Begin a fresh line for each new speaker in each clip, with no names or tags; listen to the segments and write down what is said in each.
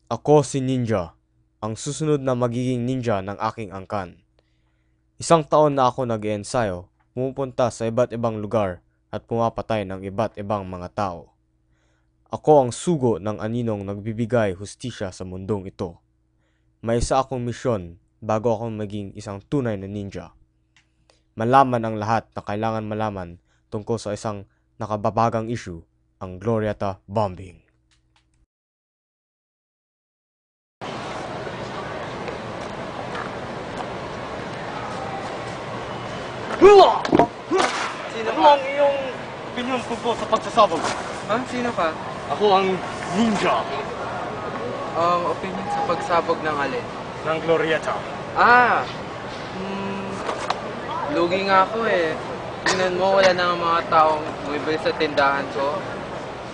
Ako si Ninja, ang susunod na magiging ninja ng aking angkan. Isang taon na ako nag-eensayo, pumupunta sa iba't ibang lugar at pumapatay ng iba't ibang mga tao. Ako ang sugo ng aninong nagbibigay hustisya sa mundong ito. May isa akong misyon bago ako maging isang tunay na ninja. Malaman ang lahat na kailangan malaman tungkol sa isang nakababagang issue, ang Glorieta bombing.
Sino ka?
Ang iyong opinion tungkol sa pagsasabog?
Ha? Sino ka?
Ako ang ninja
Opinion sa pagsabog ng alin?
ng Glorieta.
Lugi nga ako eh. Tingnan mo, wala na ang mga taong bumibili sa tindahan ko.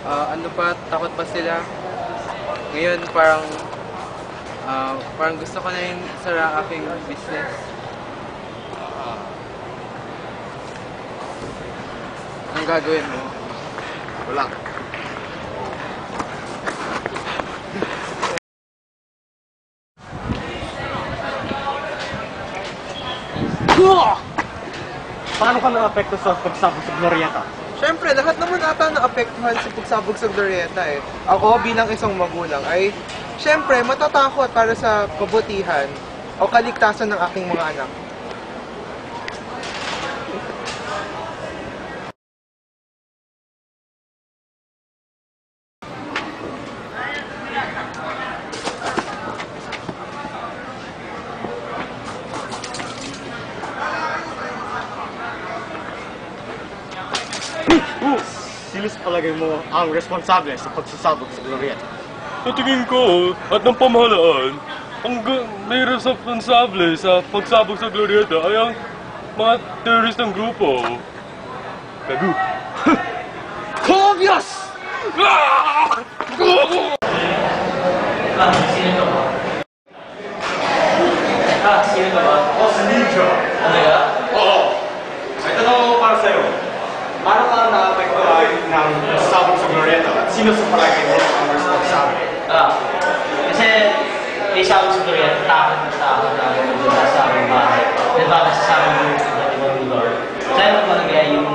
Ano pa, takot pa sila. Ngayon parang gusto ko na yung sara aking business. Anong gagawin mo?
Wala. Paano ka na-apekto sa pagsabog sa Glorieta?
Siyempre, lahat naman ata naapektuhan sa pagsabog sa Glorieta eh. Ako bilang isang magulang ay, siyempre, matatakot para sa kabutihan o kaligtasan ng aking mga anak.
Sino sa palagay mo ang responsable sa pagsasabog sa Glorieta?
Sa tingin ko at ng pamahalaan, ang may responsable sa pagsabog sa Glorieta ay ang mga teroristang grupo. Gago.
Obvious!
Sino ka ba?
Ako si Ninja.
Talaga?
Oo. May tanong ako para sa'yo. Paano ka na-apektuhan ng pagsasabog sa Glorieta? At sino sa palagay mo ang responsable?
Kasi may sabog sa Glorieta, takot na sa aming bahay. Diba kasi sa aming ibang lugar. Kaya mo palagay yung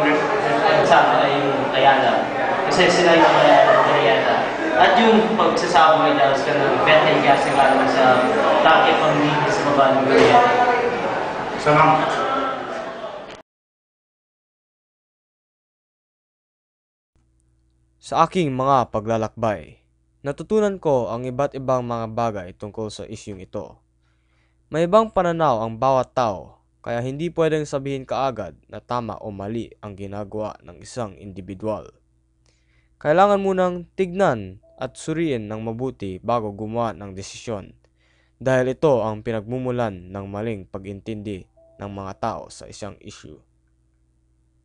sa amin yung Ayala. Kasi sila yung Ayala ng Glorieta. At yung pagsasabog ay dalos ka ng methane gas na galing sa tanke pang-linis sa baba ng Glorieta.
Salamat. Sa aking mga paglalakbay, natutunan ko ang iba't ibang mga bagay tungkol sa isyung ito. May ibang pananaw ang bawat tao, kaya hindi pwedeng sabihin kaagad na tama o mali ang ginagawa ng isang individual. Kailangan munang tignan at suriin ng mabuti bago gumawa ng desisyon, dahil ito ang pinagmumulan ng maling pag-intindi ng mga tao sa isang issue.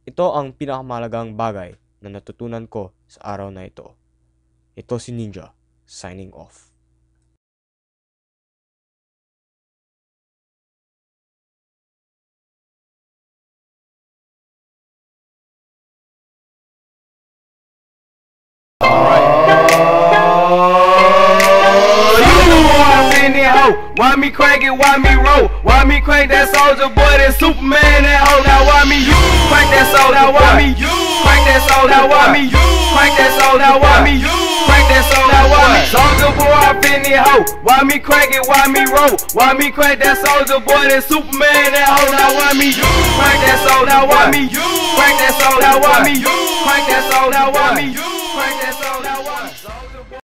Ito ang pinakamahalagang bagay na natutunan ko sa araw na ito. Ito si Ninja, signing off.
Why me crank it, why me roll? Why me crank that soldier boy, that Superman, that hoe? Now why me crank that soul? Now why me crank that soul? Now why me crank that soul? Now why me crank that soul? Now why me soldier boy, I finna hoe? Why me crank it, why me roll? Why me crank that soldier boy, that Superman, that hoe? Now why me crank that soul? Now why me crank that soul? Now why me crank that soul? Now why me crank that soul?